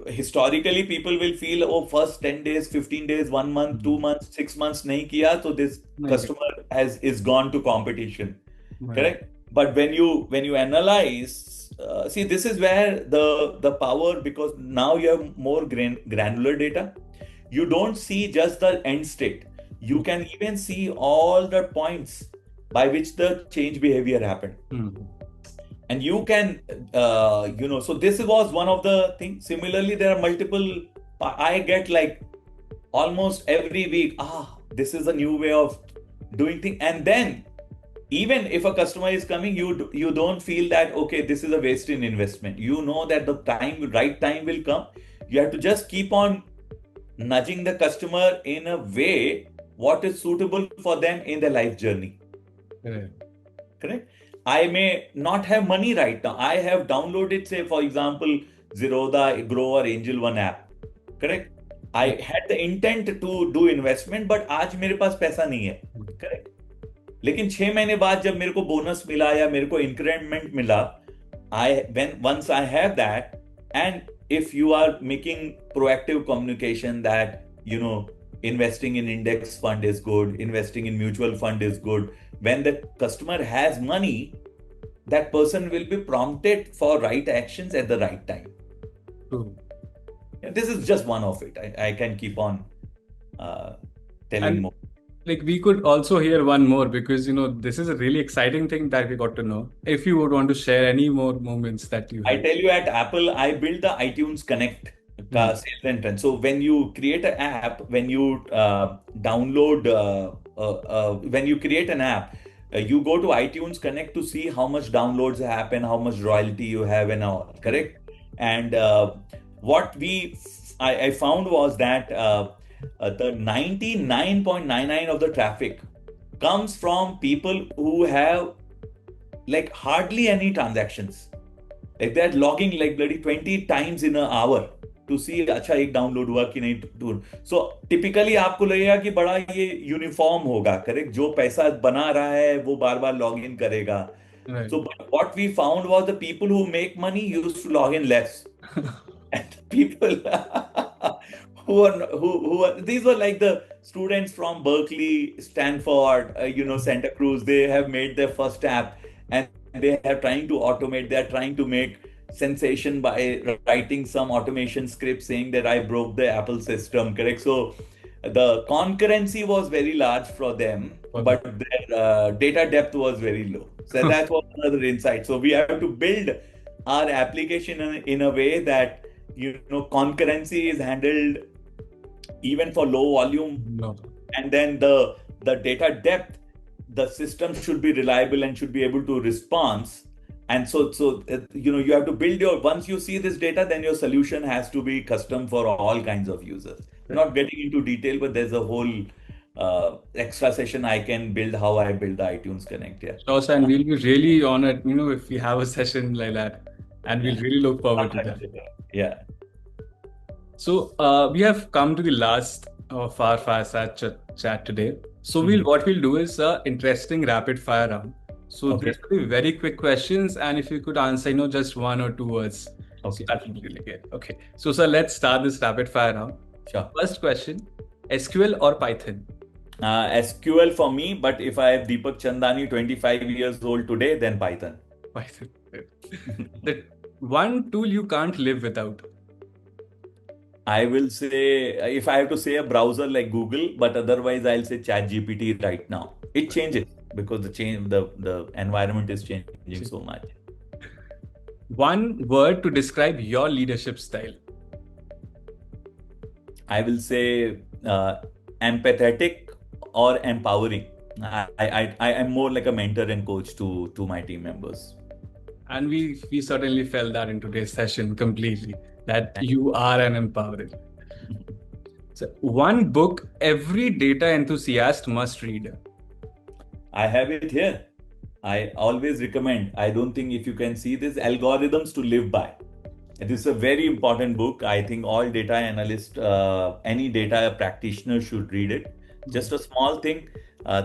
historically people will feel, oh, first 10 days, 15 days, 1 month, 2 months, 6 months nahi kiya, so this customer is gone to competition, correct. But when you analyze, see, this is where the power, because now you have more granular data. You don't see just the end state, you can even see all the points by which the change behavior happened. And you can so this was one of the things. Similarly, there are multiple. I get like almost every week, this is a new way of doing things. And then even if a customer is coming, you don't feel that, okay, this is a waste in investment. You know that the right time will come. You have to just keep on nudging the customer in a way what is suitable for them in their life journey. Correct. I may not have money right now. I have downloaded, say, for example, Zerodha, Grow or Angel One app. Correct. I had the intent to do investment, but आज मेरे पास पैसा नहीं है. Correct. लेकिन 6 महीने बाद जब मेरे को बोनस मिला या मेरे को इंक्रीमेंट मिला, once I have that, and if you are making proactive communication that investing in index fund is good, investing in mutual fund is good, when the customer has money, that person will be prompted for right actions at the right time. This is just one of it. I can keep on telling more. Like, we could also hear one more, because this is a really exciting thing that we got to know. If you would want to share any more moments that you have. I tell you, at Apple, I built the iTunes Connect sales entrance. So when you create an app, when you when you create an app, you go to iTunes Connect to see how much downloads happen, how much royalty you have, and all. Correct. And what I found was that the 99.99 of the traffic comes from people who have like hardly any transactions. Like they're logging like bloody 20 times in an hour to see अच्छा एक download हुआ कि नहीं. So typically आपको लगेगा कि बड़ा ये यूनिफॉर्म होगा, करेक्ट. जो पैसा बना रहा है वो बार बार लॉग इन करेगा. So what we found was the people who make money used to log in less. And people who are, these were like the students from Berkeley, Stanford, Santa Cruz. They have made their first app and they are trying to automate. They are trying to make sensation by writing some automation script saying that I broke the Apple system, correct. So the concurrency was very large for them, but their data depth was very low. So that was another insight. So we have to build our application in a way that concurrency is handled even for low volume. And then the data depth, the system should be reliable and should be able to respond. And so you have to build once you see this data, then your solution has to be custom for all kinds of users. Not getting into detail, but there's a whole extra session I can build how I build the iTunes Connect. Yeah. Sure, and we'll be really honored, if we have a session like that, and we'll really look forward to that. Yeah. So we have come to the last of our fireside chat today. So what we'll do is interesting rapid fire round. So this will be very quick questions, and if you could answer, just 1 or 2 words, so that would be really good. Okay. So sir, let's start this rapid fire round. Sure. First question: SQL or Python? SQL for me, but if I have Deepak Chandani, 25 years old today, then Python. Python. The one tool you can't live without? I will say, if I have to say, a browser like Google, but otherwise I'll say ChatGPT right now. It changes because the environment is changing so much. One word to describe your leadership style? I will say empathetic or empowering. I am more like a mentor and coach to my team members. And we certainly felt that in today's session completely, that you are an empowerer. So one book every data enthusiast must read. I have it here. I always recommend. I don't think if you can see this, Algorithms to Live By. This is a very important book. I think all data analysts, any data practitioner should read it. Just a small thing.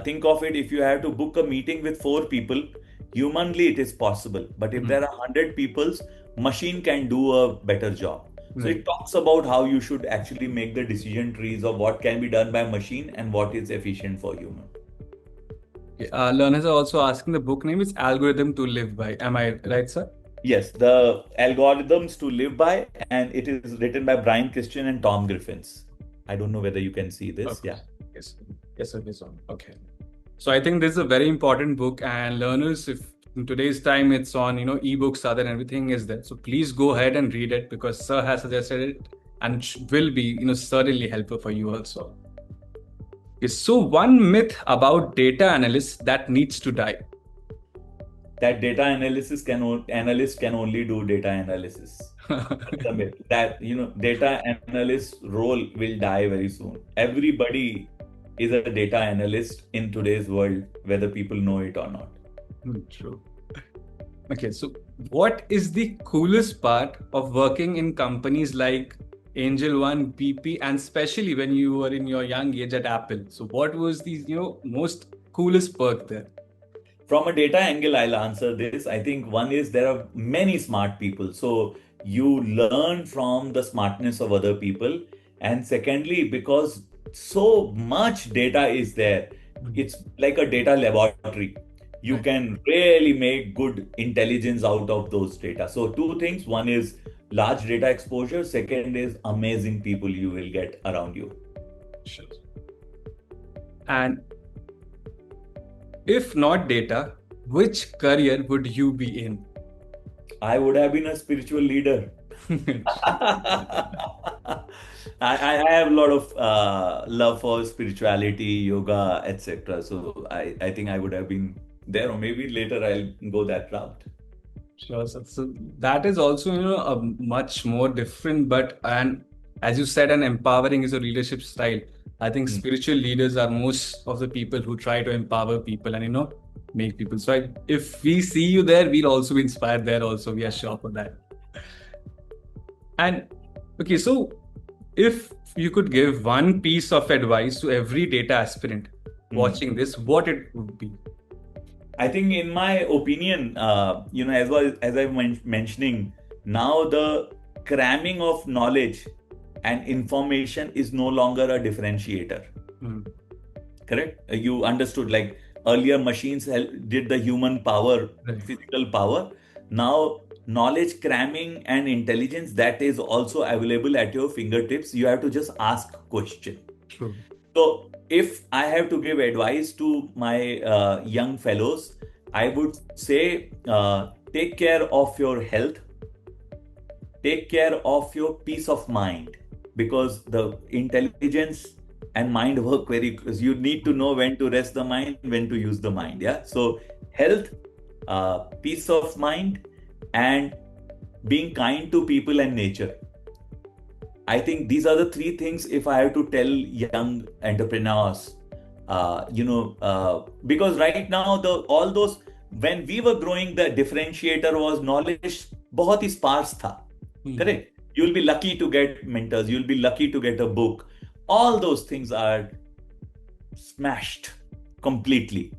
Think of it, if you have to book a meeting with 4 people, humanly it is possible. But if there are 100 people, machine can do a better job. So it talks about how you should actually make the decision trees of what can be done by machine and what is efficient for human. Learners are also asking, the book name is Algorithm to Live By. Am I right, sir? Yes, the Algorithms to Live By, and it is written by Brian Christian and Tom Griffins. I don't know whether you can see this. Yeah. Yes. Yes, sir. Yes, sir. Okay. So I think this is a very important book, and learners, if in today's time it's on, ebooks are there and everything is there. So please go ahead and read it, because sir has suggested it and it will be, certainly helpful for you also. Okay, so one myth about data analysts that needs to die. That data analyst can only do data analysis. The myth. That data analyst role will die very soon. Everybody is a data analyst in today's world, whether people know it or not. True. Okay, so what is the coolest part of working in companies like Angel One, BP, and especially when you were in your young age at Apple? So what was the most coolest perk there? From a data angle, I'll answer this. I think one is there are many smart people. So you learn from the smartness of other people. And secondly, because so much data is there, it's like a data laboratory. You can really make good intelligence out of those data. So two things. One is large data exposure. Second is amazing people you will get around you. Sure. And if not data, which career would you be in? I would have been a spiritual leader. I have a lot of love for spirituality, yoga, etc. So I think I would have been there, or maybe later I'll go that route. Sure. So that is also a much more different, and as you said, an empowering is a leadership style. I think spiritual leaders are most of the people who try to empower people and make people. So if we see you there, we'll also be inspired there. Also, we are sure for that. And okay, so if you could give one piece of advice to every data aspirant watching this, what it would be? I think, in my opinion, as well as I'm mentioning, now the cramming of knowledge and information is no longer a differentiator. Correct? You understood, like earlier machines did the human power, physical power. Now knowledge cramming and intelligence, that is also available at your fingertips. You have to just ask question. True. So if I have to give advice to my young fellows, I would say take care of your health, take care of your peace of mind, because the intelligence and mind work because you need to know when to rest the mind, when to use the mind. Yeah. So health, peace of mind, and being kind to people and nature. I think these are the 3 things if I have to tell young entrepreneurs, because right now all those, when we were growing, the differentiator was knowledge बहुत ही sparse था. Correct? You'll be lucky to get mentors. You'll be lucky to get a book. All those things are smashed completely.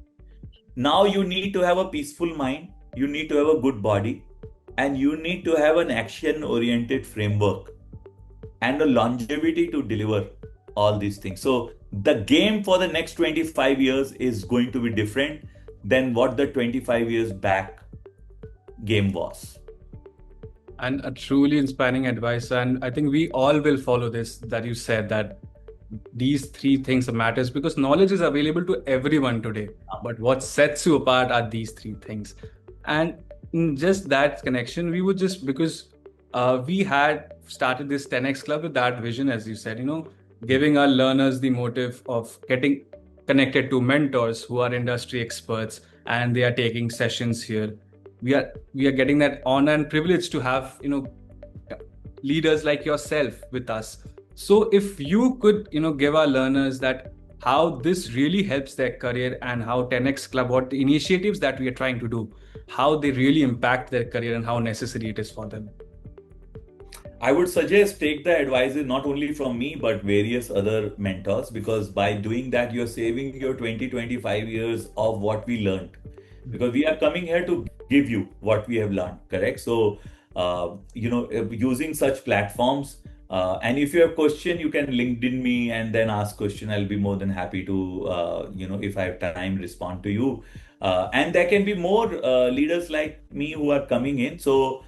Now you need to have a peaceful mind. You need to have a good body, and you need to have an action-oriented framework and a longevity to deliver all these things. So the game for the next 25 years is going to be different than what the 25 years back game was. And a truly inspiring advice. And I think we all will follow this, that you said, that these 3 things matters, because knowledge is available to everyone today. But what sets you apart are these 3 things. And in just that connection, we would just, because we had started this 10x club with that vision, as you said, giving our learners the motive of getting connected to mentors who are industry experts, and they are taking sessions here. We are getting that honor and privilege to have leaders like yourself with us. So if you could give our learners that how this really helps their career, and how 10x Club, what the initiatives that we are trying to do, how they really impact their career and how necessary it is for them. I would suggest take the advice not only from me, but various other mentors, because by doing that, you're saving your 20-25 years of what we learned. Because we are coming here to give you what we have learned, correct? So, using such platforms, and if you have question, you can LinkedIn me and then ask question. I'll be more than happy to, if I have time, respond to you. And there can be more leaders like me who are coming in. So,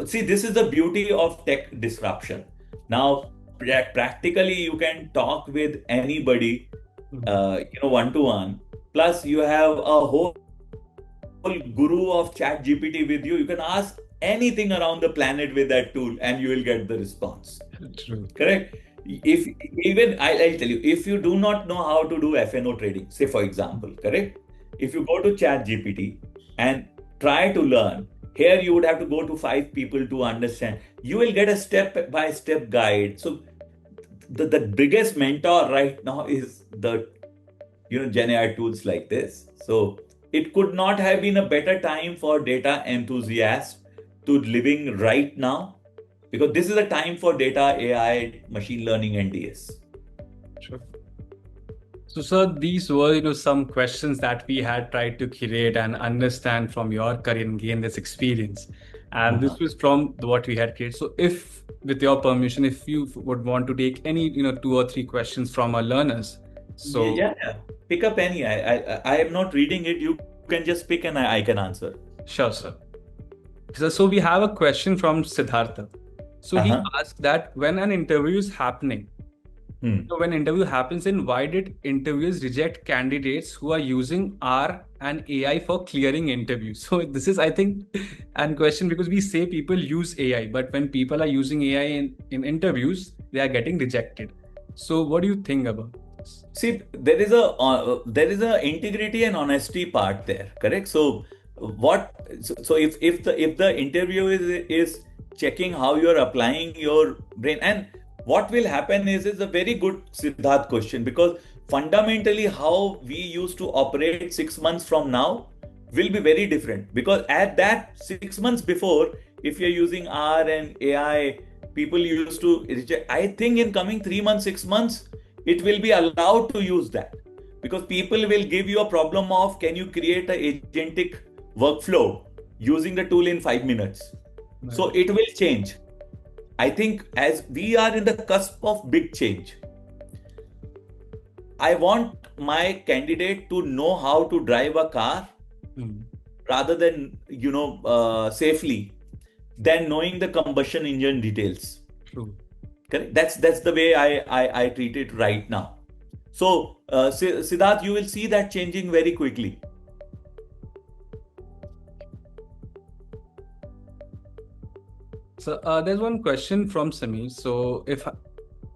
see, this is the beauty of tech disruption. Now, practically, you can talk with anybody, one to one. Plus, you have a whole guru of ChatGPT with you. You can ask anything around the planet with that tool, and you will get the response. True. Correct. If even I'll tell you, if you do not know how to do FNO trading, say for example, correct. If you go to ChatGPT and try to learn, here you would have to go to 5 people to understand. You will get a step-by-step guide. So the biggest mentor right now is the GenAI tools like this. So it could not have been a better time for data enthusiasts to living right now, because this is a time for data, AI, machine learning, and DS. Sure. So, sir, these were some questions that we had tried to curate and understand from your career and gain this experience. And this was from what we had created. So, if, with your permission, if you would want to take any 2 or 3 questions from our learners. So yeah. Pick up any. I am not reading it. You can just pick and I can answer. Sure, sir. So we have a question from Siddhartha. So he asked that when an interview is happening, so when interview happens, then why did interviewers reject candidates who are using R and AI for clearing interviews? So this is, I think, an question, because we say people use AI, but when people are using AI in interviews, they are getting rejected. So what do you think about this? See, there is a integrity and honesty part there, correct? So if the interview is checking how you're applying your brain, and what will happen is a very good Siddharth question, because fundamentally how we used to operate 6 months from now will be very different, because at that 6 months before, if you're using R and AI, people used to reject. I think in coming 3 months, 6 months, it will be allowed to use that, because people will give you a problem of, can you create an agentic workflow using the tool in 5 minutes? Right. So it will change. I think as we are in the cusp of big change, I want my candidate to know how to drive a car rather than, safely, than knowing the combustion engine details. True. Correct? That's the way I treat it right now. So, Siddharth, you will see that changing very quickly. So there's one question from Samir. So if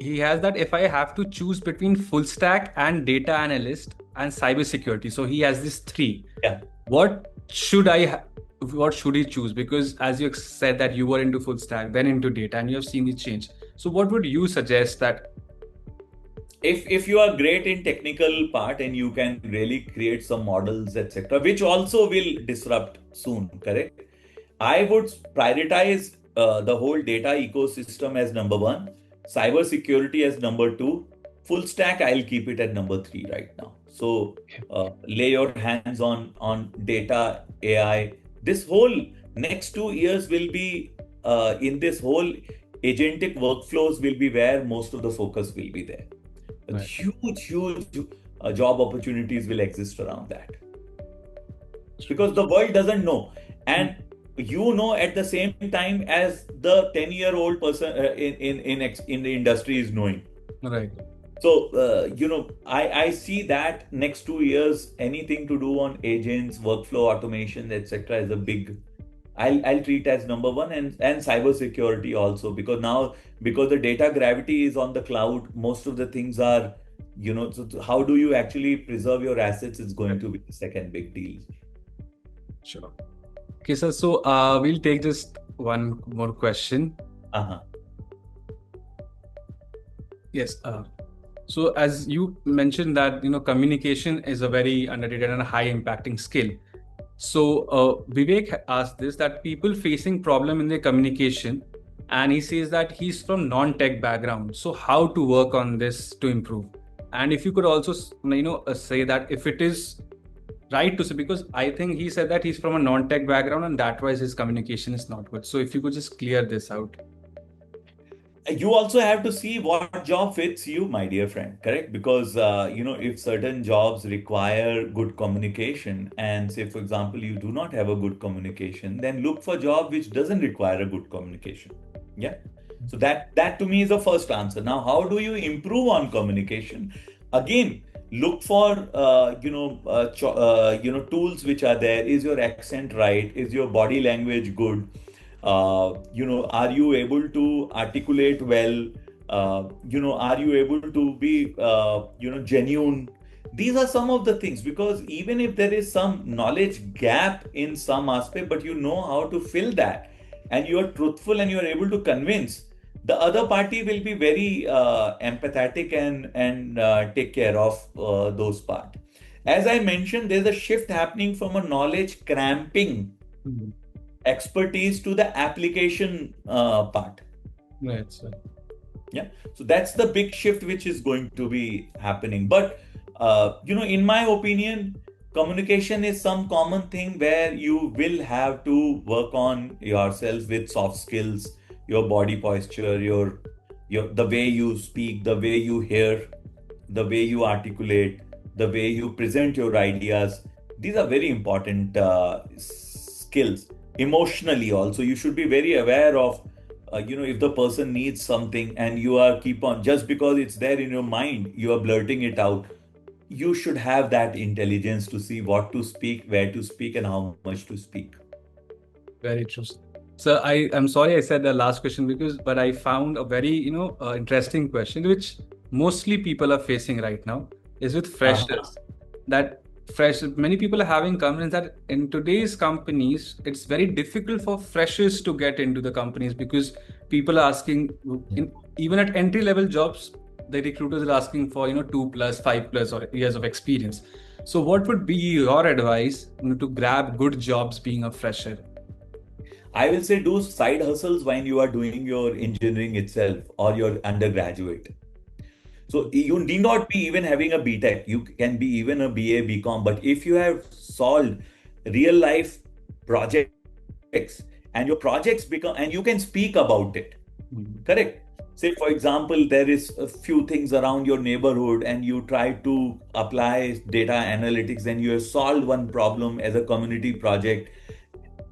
he has that, if I have to choose between full stack and data analyst and cybersecurity, so he has these 3. Yeah. What should he choose? Because as you said that you were into full stack, then into data, and you have seen the change. So what would you suggest that? If you are great in technical part and you can really create some models, etc., which also will disrupt soon, correct? I would prioritize the whole data ecosystem as number 1, cybersecurity as number 2, full stack I'll keep it at number 3 right now. So lay your hands on data, AI. This whole next 2 years will be in this whole agentic workflows will be where most of the focus will be there. Right. Huge job opportunities will exist around that, because the world doesn't know, and at the same time as the 10-year-old person in the industry is knowing. Right. So I see that next 2 years, anything to do on agents, workflow automation, etc., is a big. I'll treat as number 1, and cybersecurity also, because the data gravity is on the cloud. Most of the things are So how do you actually preserve your assets is going to be the second big deal. Sure. Okay, sir. So we'll take just one more question. Uh-huh. Yes. So as you mentioned that communication is a very underrated and a high impacting skill. So Vivek asked this, that people facing problem in their communication, and he says that he's from non-tech background. So how to work on this to improve? And if you could also say that if it is right to say, because I think he said that he's from a non-tech background and that why his communication is not good. So if you could just clear this out. You also have to see what job fits you, my dear friend, correct? Because, if certain jobs require good communication, and say, for example, you do not have a good communication, then look for job which doesn't require a good communication. Yeah. So that to me is the first answer. Now, how do you improve on communication? Again, look for, tools which are there. Is your accent right? Is your body language good? Are you able to articulate well? Are you able to be, genuine? These are some of the things, because even if there is some knowledge gap in some aspect, but you know how to fill that, and you are truthful and you are able to convince, the other party will be very empathetic and take care of those part. As I mentioned, there's a shift happening from a knowledge cramping expertise to the application part. Right, sir. Yeah. So that's the big shift which is going to be happening. But, in my opinion, communication is some common thing where you will have to work on yourself with soft skills, your body posture, your the way you speak, the way you hear, the way you articulate, the way you present your ideas. These are very important skills. Emotionally also, you should be very aware of, if the person needs something and you are keep on, just because it's there in your mind, you are blurting it out. You should have that intelligence to see what to speak, where to speak, and how much to speak. Very true. So I'm sorry I said the last question, but I found a very interesting question which mostly people are facing right now is with freshers. Many people are having comments that in today's companies it's very difficult for freshers to get into the companies, because people are asking, even at entry level jobs, the recruiters are asking for 2+, 5+ or years of experience. So what would be your advice to grab good jobs being a fresher? I will say do side hustles when you are doing your engineering itself or your undergraduate. So you need not be even having a BTech. You can be even a BA, BCom. But if you have solved real life projects and your projects become, and you can speak about it, correct? Say, for example, there is a few things around your neighborhood and you try to apply data analytics and you have solved one problem as a community project.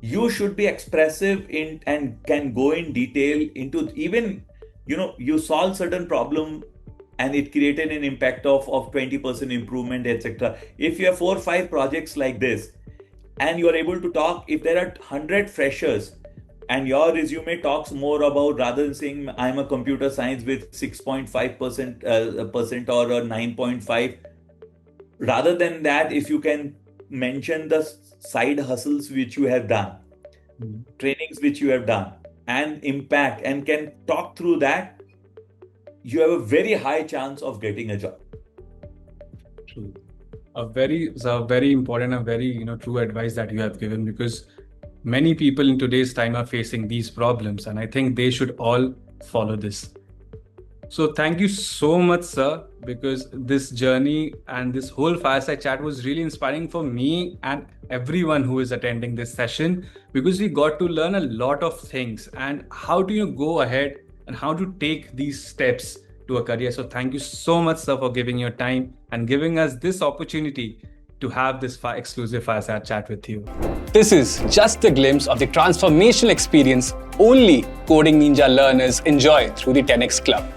You should be expressive in and can go in detail into even, you solve certain problem and it created an impact of 20% improvement, etc. If you have 4 or 5 projects like this and you are able to talk, if there are 100 freshers and your resume talks more about, rather than saying I'm a computer science with 6.5% or a 9.5, rather than that, if you can mention the side hustles which you have done, trainings which you have done, and impact, and can talk through that, you have a very high chance of getting a job. True. A very important and very true advice that you have given, because many people in today's time are facing these problems, and I think they should all follow this. So thank you so much, sir, because this journey and this whole fireside chat was really inspiring for me and everyone who is attending this session, because we got to learn a lot of things and how to go ahead and how to take these steps to a career. So thank you so much, sir, for giving your time and giving us this opportunity to have this exclusive fireside chat with you. This is just a glimpse of the transformational experience only Coding Ninja learners enjoy through the 10x Club.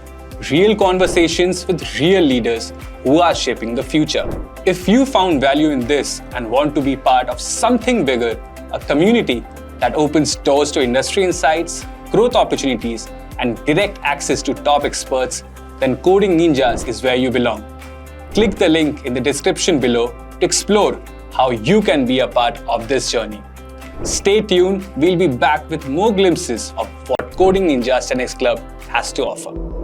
Real conversations with real leaders who are shaping the future. If you found value in this and want to be part of something bigger, a community that opens doors to industry insights, growth opportunities, and direct access to top experts, then Coding Ninjas is where you belong. Click the link in the description below to explore how you can be a part of this journey. Stay tuned, we'll be back with more glimpses of what Coding Ninja's 10x Club has to offer.